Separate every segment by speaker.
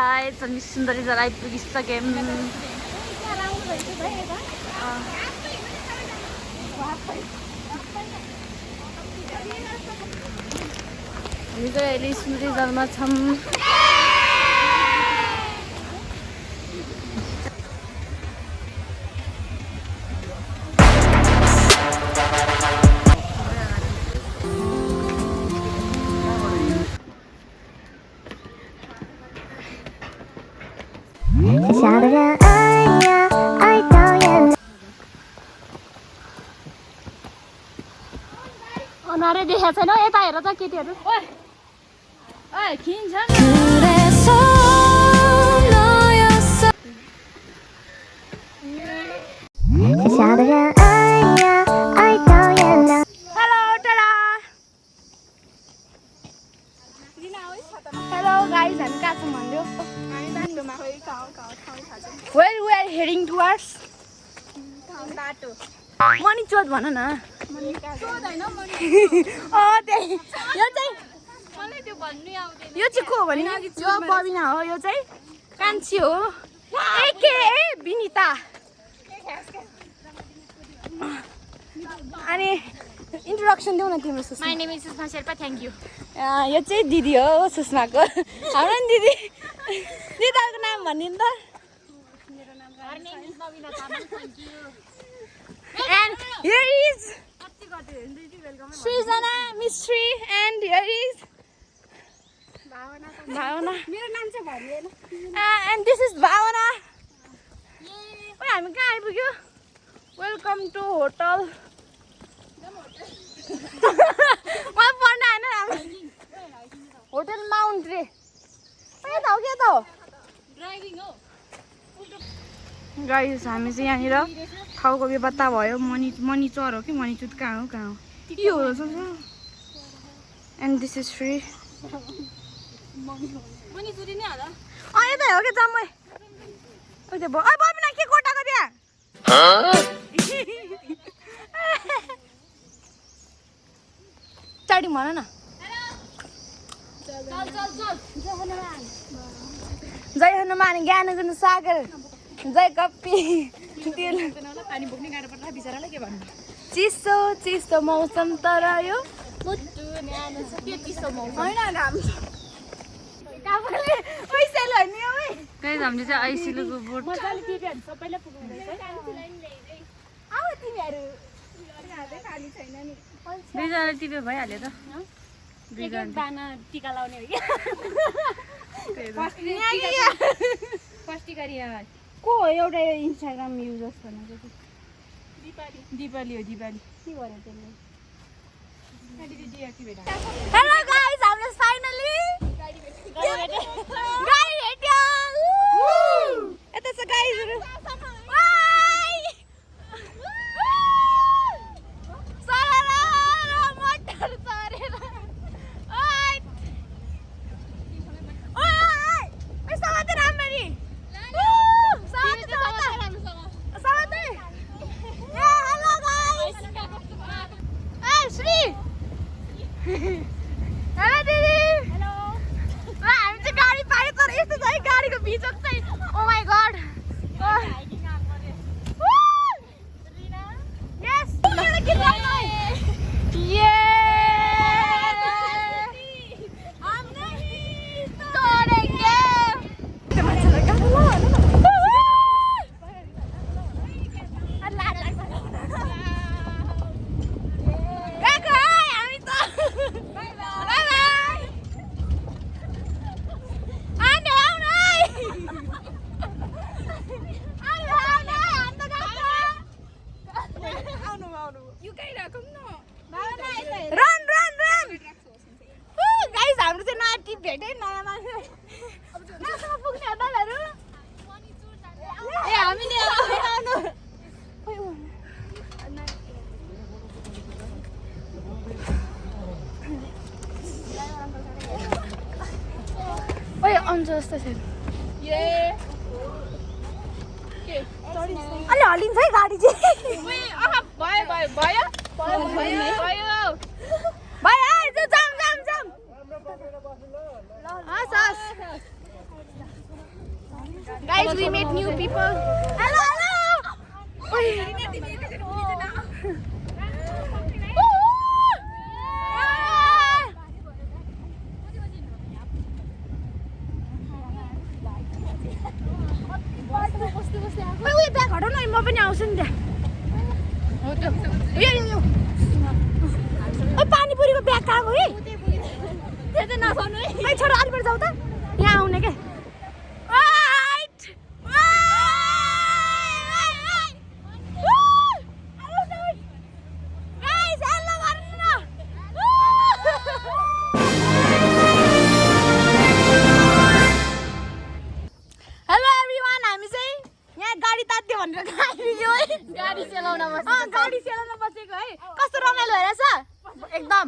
Speaker 1: Guys हामी सुन्दरी जरा आइपुगिसक्यौँ। हामी चाहिँ अहिले सुन्दरी जरामा छौँ। अनुहारै देखाएको छैन यता हेर त केटीहरू। खिन्छ हेलो गाइज हामी कहाँ छौँ भन्यो where we are heading towards बाटो मनी चोट भन न यो चाहिँ को भने यो बबिना हो यो चाहिँ कान्छी हो एके विनिता अनि इन्ट्रोडक्सन देऊ न तिम्रो Sushma. My name is Sushma Sherpa thank you. यो चाहिँ दिदी हो सुषमाको हाम्रो नि दिदी दिदाको नाम भन्नु नि त। मेरो नाम Babina Tamang thank you. And here is Srijana Mistry and here is Bhavana. मेरो नाम चाहिँ भनिएन। And this is Bhavana. ओइ हामी कहाँ आइपुग्यो? Welcome to hotel. मलाई पढ्न आएन हामी होटल माउन्ट रे। के त हो ड्राइभिङ हो गाइस। हामी चाहिँ यहाँनिर ठाउँको बेपत्ता भयो। मनी चर हो कि मनी चुत कहाँ हो यो हो and this is free money चुरी नै होला यतै हो कि जम्मै ओइ बबिना के कोटाको त्यहाँ स्टार्टिङ भन न। जय हनुमान ज्ञान गुण सागर जय कपी पानी बोक्ने गाह्रो पर्छ बिचरालाई के भन्नु। चिसो चिसो मौसम तर यो मुटु न्यानो छ त्यो चिसो मौसम हैन घाम काफले पैसाले हैन ओइ गाइस हामीले चाहिँ आइसिलुको बोट मजाले टिपेहरु सबैले पुगाउँदैछ आउ तिमीहरु यहाँ खाली छैन नि दुईजना टिपे भइहाल्यो त दुईजना बाना टीका लाउने हो फर्स्ट टीका रिया को एउटा इन्स्टाग्राम युजर्स भनेको दिपाली हो दिपाली के गर्यो त्यसले हेलो गाइस हामीले फाइनली गाडी भेट्यो यता छ गाइसहरु जस्तो छ अलि हलिन्छ है गाडी चाहिँ भयो Guys, we met new people. Hello, hello. Uy, bag हटाउन म पनि आउँछु नि त्यहाँ पानीपुरीको ब्याग कहाँ गयो है त्यो चाहिँ नखाउनु है छोरा अलिपट जाऊ त यहाँ आउने के गाडी चलाउन बसेको है कस्तो रमाइलो हेरेछ एकदम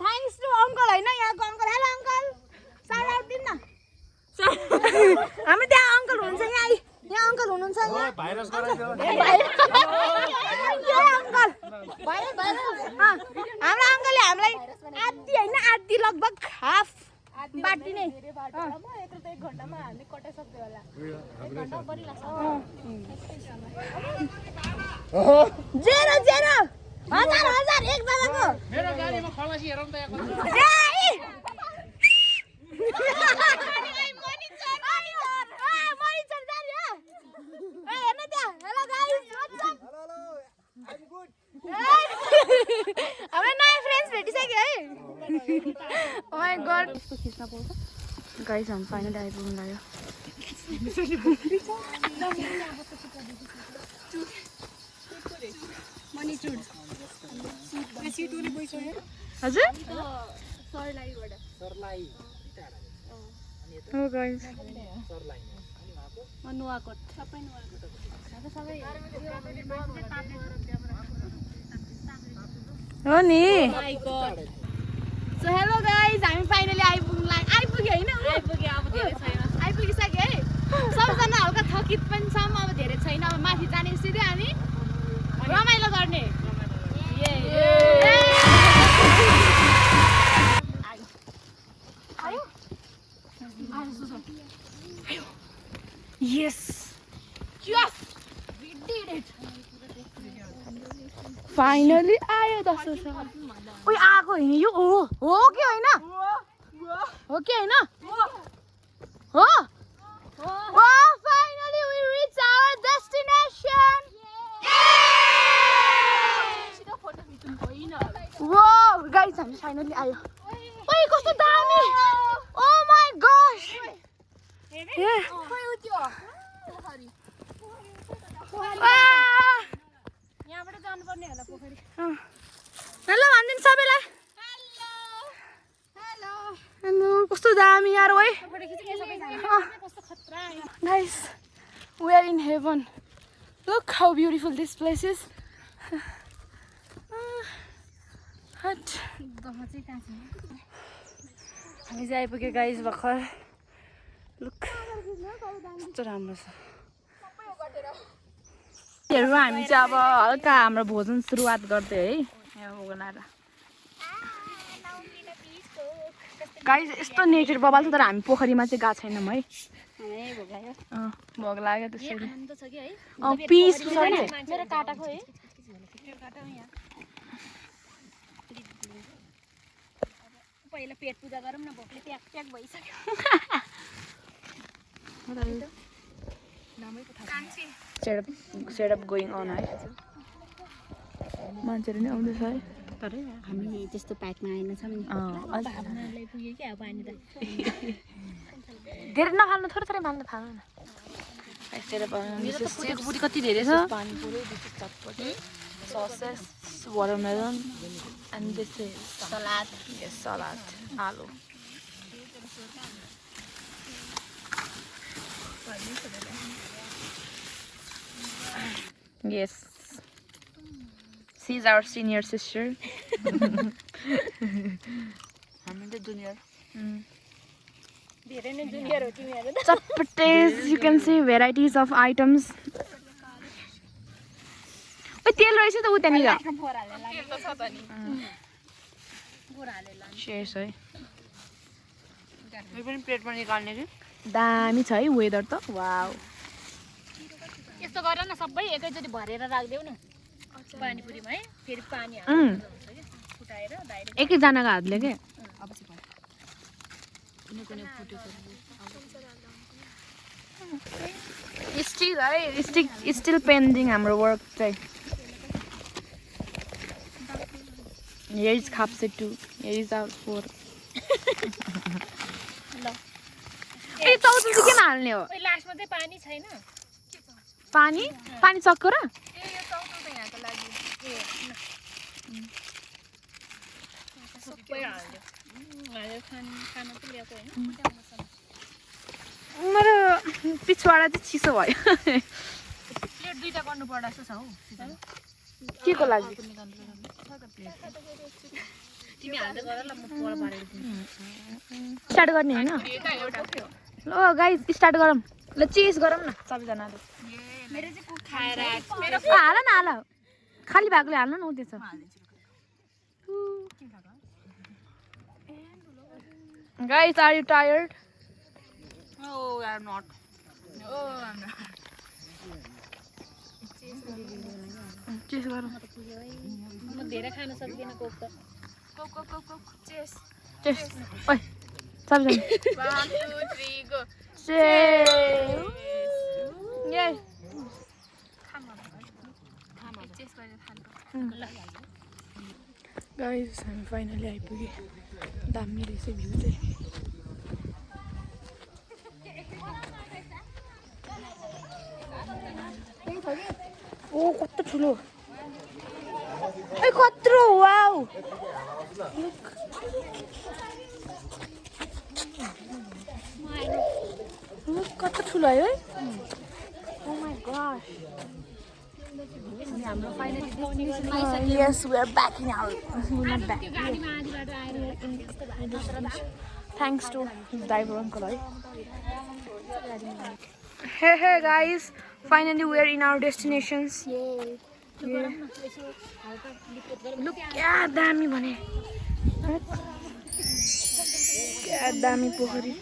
Speaker 1: थ्याङ्क्स टु अङ्कल होइन यहाँको uncle hello uncle shout out दिन न हाम्रो त्यहाँ अङ्कल हुनुहुन्छ यहाँ अङ्कल हुनुहुन्छ हाम्रो अङ्कलले हामीलाई आधी होइन आधी लगभग हाफ बाँडिदिने जेरो जेरो हजार हजार एकजनाको मेरो गाडीमा खलासी हेरौँ त हाम्रो नयाँ फ्रेन्ड्स भेटिसक्यो है ओ माय गॉड यस्तो खिच्न पाउँछ गाइस हामी फाइनली आइपुग्नु लाग्यो हजुर हो गाइस नुवाकोट सबै नुवाकोट हो नि सो हेलो गाइस हामी फाइनली आइपुग्यो होइन आइपुगिसक्यो है सबजना हल्का थकित पनि छौँ अब धेरै छैन अब माथि जाने सिधै हामी रमाइलो गर्ने Yes! Yes! We did it! Finally आयो 10 वर्ष उइ आको हैन यो हो कि हैन हो कि हैन हो Wow, finally we reached our destination! Wow, guys, हामी finally आयो ओइ कस्तो दामी Oh my gosh! यहाँबाट जानुपर्ने होला पोखरी हेलो भन्दिन सबैलाई हेलो कस्तो दामी यार ओइ Guys, we are in heaven. Look how beautiful this place is. हामी चाहिँ आइपुग्यो गाइस भर्खर लुक कस्तो राम्रो छ हामी चाहिँ अब हल्का हाम्रो भोजन सुरुवात गर्दै है यहाँ बनाएर गाइस यस्तो नेचर बबाल छ तर हामी पोखरीमा चाहिँ गएको छैनौँ है भोग लाग्यो त्यसरी पिस छ नि मेरो काटाको है पहिला पेट पूजा गरौँ न भोकले प्याक प्याक भइसक्यो सेटअप गोइङ अन है मान्छेहरू नि आउँदैछ है तर हामी त्यस्तो प्याकमा आएनछौँ नि पुग्यो क्या पानी त धेरै नफाल्नु थोरै थोरै माल्नु थाल्नु न बुढी कति धेरै छ पानीपुरी चटपटी sauces, watermelon, and this is salad. Yes, salad, aloo. Yes, she's our senior sister. I'm the junior. Chutpatis, you can see varieties of items. तेल रहेछ त उ त्यहाँनिर शेष है यो पनि प्लेटमा निकाल्ने कि दामी छ है वेदर त वाउ
Speaker 2: यस्तो गर न सबै एकैचोटि भरेर राख्देऊ न पानीपुरीमा है फेरि पानी हाल्नु फुटाएर डाइरेक्ट
Speaker 1: एकै जनाको हातले के स्टिल है स्टिल पेन्डिङ हाम्रो वर्क चाहिँ Here is Kapse 2. Here is our 4. ए चौथो चाहिँ किन हाल्ने हो
Speaker 2: लास्टमा चाहिँ पानी छैन
Speaker 1: पानी पानी सक्यो र
Speaker 2: ए यो चौथो त यहाँको लागि सबै हाल्यो हालेर खाना पनि ल्याएको हैन
Speaker 1: मेरो पिछवाडा चाहिँ चिसो भयो
Speaker 2: प्लेट दुईटा गर्नु पर्ला जस्तो छ हौ
Speaker 1: के को लागि
Speaker 2: तिमी हाल्दै गर ल म पर पारेर दिन्छु
Speaker 1: स्टार्ट गर्ने हैन ल गाइस स्टार्ट गरौँ ल चेस गरौँ न सबैजनाले
Speaker 2: मेरो चाहिँ कुक खाएर मेरो
Speaker 1: हाल न हाल खाली भागले हाल्नु न उ त्यसो guys are you tired
Speaker 2: Oh, I'm not. Oh, I'm not.
Speaker 1: Chess गरौँ
Speaker 2: म धेरै खान सक्दिन कोक त कोक चेस
Speaker 1: चेस ओइ सबैजना
Speaker 2: 1 2 3 गो
Speaker 1: चेस ये
Speaker 2: चेस गरेर खानु ल
Speaker 1: गाइस हामी फाइनली आइपुगे दामी रहेछ भ्यू चाहिँ ओ कस्तो ठुलो ए कत्रो वाउ कस्तो ठुलो है ओ माय गॉड
Speaker 2: हाम्रो finally
Speaker 1: yes we are back in our back
Speaker 2: गाडीमा आदिबाट आएर त्यस्तो भयो
Speaker 1: thanks to driver uncle है hey guys finally we are in our destinations look क्या दामी भने क्या दामी पोखरी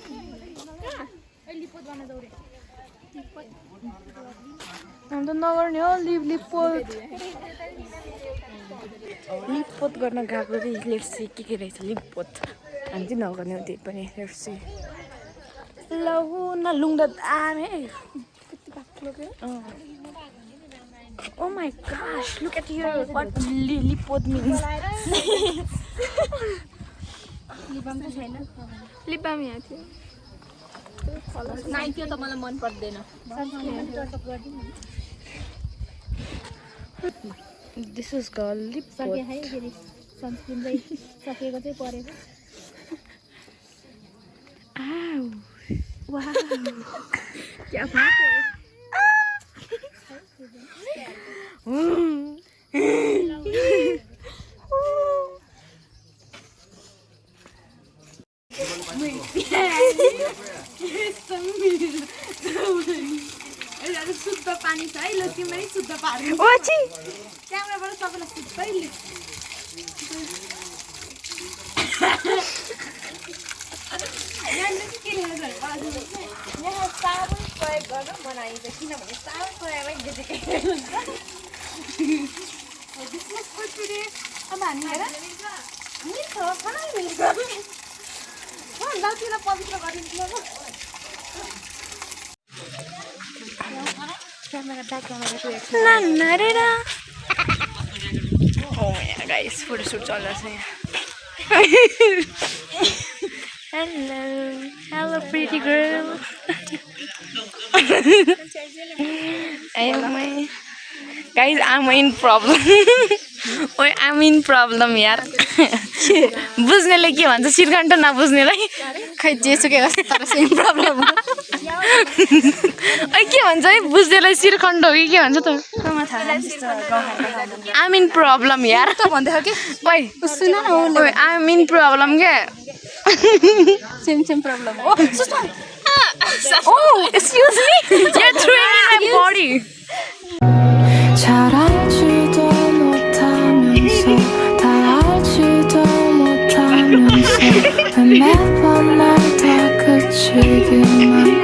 Speaker 1: हम त नगर्ने हो लिपपोत गर्न गएको चाहिँ लेट्स सी के रहेछ लिपपोत हामी चाहिँ नगर्ने हो त्यही पनि लेट्स सी लहु न लुङ त दामी है कति बाक्लो के Oh my gosh, look at here, what lipot means.
Speaker 2: लिपम त छैन
Speaker 1: Lipam यहाँ थियो
Speaker 2: नाइ त्यो त मलाई मन पर्दैन
Speaker 1: This is called lipot.
Speaker 2: सके है फेरि सनस्क्रिन चाहिँ सकेको चाहिँ परेको
Speaker 1: Ow. Wow. क्या बात है शुद्ध पानी छ है ल तिमीलाई शुद्ध पार्नु ओछि क्यामेराबाट सबैलाई शुद्धै यहाँ साबुन प्रयोग गर्न बनाइन्छ किनभने साबुन प्रयोगमै जेजेकै हुन्छ अब हामी हेर मिल्छ खानै मिल्छ गाउँतिर पवित्र गरिन्छ गाइस फोटोसुट चलिरहेछ Hello pretty girl. Guys, I'm in problem. I'm in problem यार बुझ्नेले के भन्छ सिरखण्ड नबुझ्नेलाई
Speaker 2: खै जेसुकै होस् तर सेम प्रब्लम हो
Speaker 1: के भन्छ है बुझ्नेलाई सिरखण्ड हो कि के भन्छ त I'm in problem यार
Speaker 2: त भन्दै हो के
Speaker 1: ओइ
Speaker 2: सुन न
Speaker 1: ओइ I'm in problem के
Speaker 2: सेम प्रब्लम हो
Speaker 1: Oh, excuse me. You're throwing in my body. 잘 알지도 못하면서 다 알지도 못하면서 왜 매번 날 다 그치기만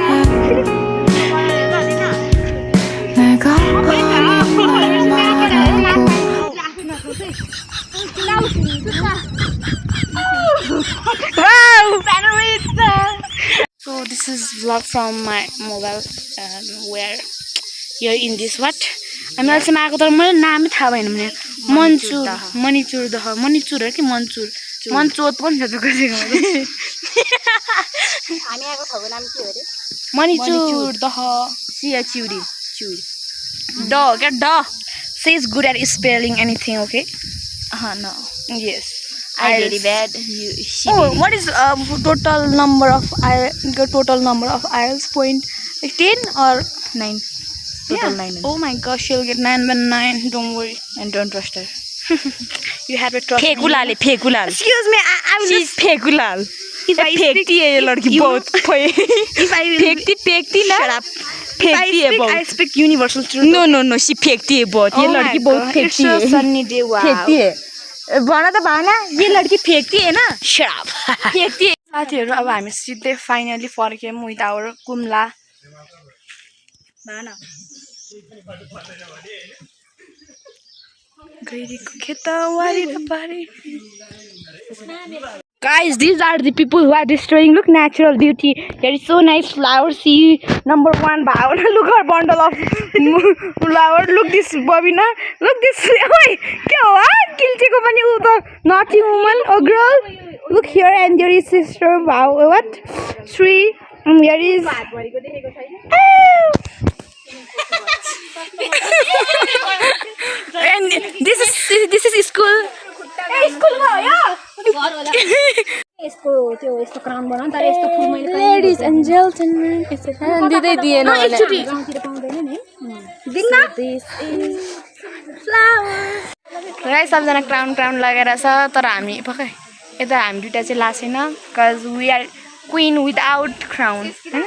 Speaker 1: vlog from my mobile where here in this what हामी अहिलेसम्म आएको तर मलाई नामै थाहा भएन भने मणिचुर दह मणिचुर हो कि मन्चोत पनि छ कसैको
Speaker 2: हामी आएको ठाउँको नाम के हो रे
Speaker 1: मणिचुर दह
Speaker 2: चिउरी
Speaker 1: ड क्या ड she is good at spelling anything okay
Speaker 2: no
Speaker 1: yes
Speaker 2: I very bad
Speaker 1: what is total number of IELTS point like 10 or
Speaker 2: 9
Speaker 1: total 9 oh my gosh she'll get 9/9 don't worry
Speaker 2: and don't trust her
Speaker 1: you have to trust
Speaker 2: फेकुलाल
Speaker 1: excuse me I will
Speaker 2: फेकुलाल
Speaker 1: if I
Speaker 2: फेक्ती है ये लड़की बहुत
Speaker 1: if I will
Speaker 2: फेक्ती ना
Speaker 1: shut up
Speaker 2: फेक्ती है बहुत
Speaker 1: I speak universal truth
Speaker 2: no she फेक्ती है बहुत ये लड़की बहुत फेक्ती है
Speaker 1: sunny day wow
Speaker 2: फेक्ती है भन त भावना ये लड़की फेक्ती है ना
Speaker 1: shut up
Speaker 2: फेक्ती है
Speaker 1: साथीहरु अब हामी सिधै फाइनली फर्क्यौं विथ आवर कुम्ला
Speaker 2: भाना
Speaker 1: गइरीको खेतवारी बारी Guys, these are the people who are destroying. Look, natural beauty. There is so nice flowers. See, number 1, Bhavana. Look her bundle of flowers. Look this, Bobina. Look this. Oi, kya hua? Kilche ko pani uta naughty woman or girl. Look here, and there is sister. Wow, what? Sri. And there is. And this is school. Hey, school ma ya.
Speaker 2: यसको त्यो यस्तो crown बनाउन तर यस्तो फुल मैले
Speaker 1: Ladies and gentlemen, दिदै दिएन मलाई
Speaker 2: गाउँतिर पाउँदैन नि
Speaker 1: दिन्न गाइस सबजना क्राउन लगाएर छ तर हामी पक्कै यता हामी दुईटा चाहिँ Lausanne cuz we are queen without crown हैन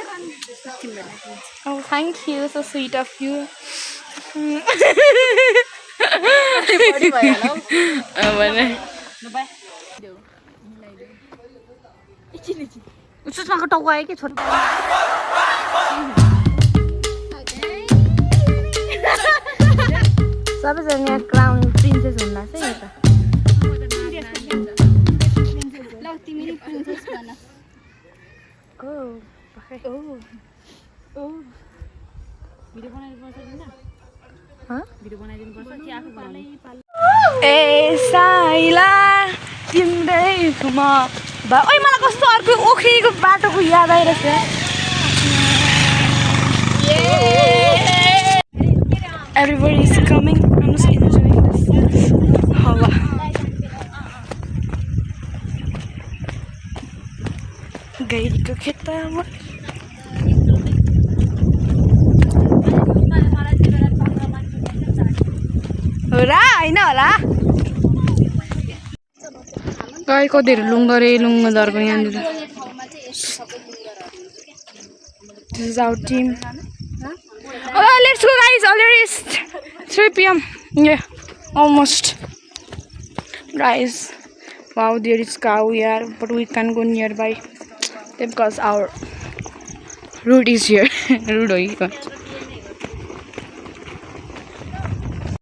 Speaker 1: Oh thank you so sweet of you
Speaker 2: बडी भयो
Speaker 1: भने
Speaker 2: उसमा टाउको आयो कि छोटो
Speaker 1: सबैजना यहाँ क्राउन प्रिन्सेस हुन लाग्छ नि त
Speaker 2: ल तिमी नि प्रिन्सेस बन
Speaker 1: ओ पक्कै
Speaker 2: ओ भिडियो बनाइदिनु पर्छ नि
Speaker 1: ह
Speaker 2: भिडियो बनाइदिनु पर्छ कि आफू बनाउने
Speaker 1: ए साइला तिम्रै घुमा ओइ मलाई कस्तो अर्को ओखरीको बाटोको याद आइरहेछ Everybody is coming. I'm just enjoying this. Hawa. गइरीको खेतमा होला हैन होला गाई कतिहरु लुङ्ग दर्को यहाँनिर This is our team. Oh, let's go guys, already it's 3 p.m. Yeah, almost. Guys, wow, there is cow here, but we can't go nearby because our route is here. Route hoyi.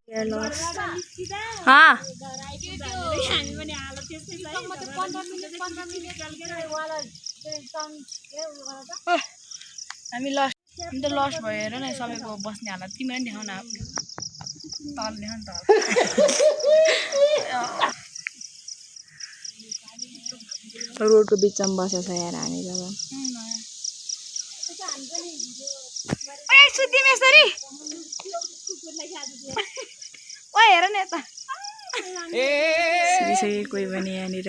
Speaker 1: We are lost. हाँ हामी lost हामी त lost भयो हेर न सबैको बस्ने हालत तिमीले पनि देखाउ न तल देखाउ न तल रोडको बिचमा बसेछ यार हामी जब ओए सुतिम यसरी ओए हेर न यता सुतिसके कोही पनि यहाँनिर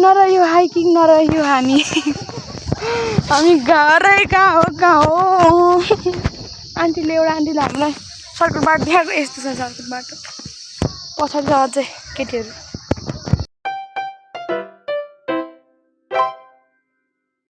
Speaker 1: नरह्यो हाइकिङ नरह्यो हामी घरै कहाँ हो आन्टीले हामीलाई सर्कल बाटो देखाएको यस्तो छ सर्कल बाटो पछाडि छ अझै केटीहरू